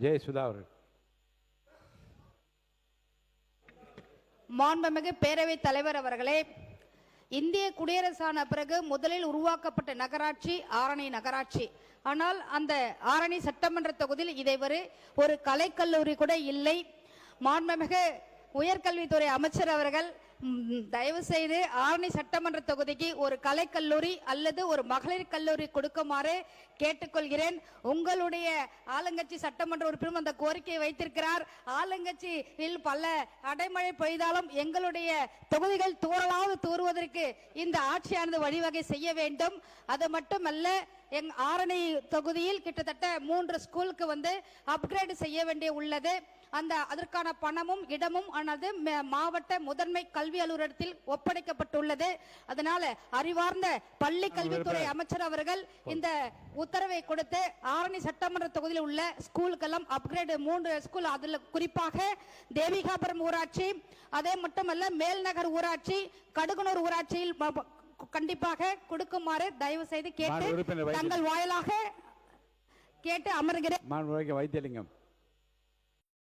ஜெயசுதா அவர்கள். மாண்புமிகு பேரவைத் தலைவர் அவர்களே, இந்திய குடியரசான பிறகு முதலில் உருவாக்கப்பட்ட நகராட்சி ஆரணி நகராட்சி. ஆனால் அந்த ஆரணி சட்டமன்ற தொகுதியில் இதைவரை ஒரு கலைக்கல்லூரி கூட இல்லை. மாண்புமிகு உயர்கல்வித்துறை அமைச்சர் அவர்கள் தயவு செய்து ஆரணி சட்டமன்ற தொகுதிக்கு ஒரு கலைக்கல்லூரி அல்லது ஒரு மகளிர் கல்லூரி கொடுக்குமாறு கேட்டுக்கொள்கிறேன். உங்களுடைய ஆளுங்கட்சி சட்டமன்ற உறுப்பினரும் அந்த கோரிக்கையை வைத்திருக்கிறார். ஆளுங்கட்சியில் பல அடைமழை பெய்தாலும் எங்களுடைய தொகுதிகள் தூரலாவது தூறுவதற்கு இந்த ஆட்சியானது வழிவகை செய்ய வேண்டும். அது மட்டுமல்ல, ஆரணி தொகுதியில் கிட்டத்தட்ட 3 ஸ்கூலுக்கு அப்கிரேட் செய்ய வேண்டிய உள்ளது. அதற்கான பணமும் இடமும் ஆனது மாவட்ட முதன்மை கல்வி அலுவலகத்தில் ஒப்படைக்கப்பட்டுள்ளது. அதனால அறிவார்ந்த பள்ளி கல்வித்துறை அமைச்சர் அவர்கள் இந்த உத்தரவை கொடுத்து ஆரணி சட்டமன்ற தொகுதியில் உள்ள ஸ்கூலுக்கெல்லாம் அப்கிரேட் 3 ஸ்கூல், அதுல குறிப்பாக தேவிகாபுரம் ஊராட்சி, அதே மட்டுமல்ல மேல்நகர் ஊராட்சி, கடுகுனூர் ஊராட்சியில் கண்டிப்பாக கொடுக்குமாறு தயவு செய்து கேட்டு தங்கள் வாயிலாக கேட்டு அமர்கிறேன். வைத்தியலிங்கம்.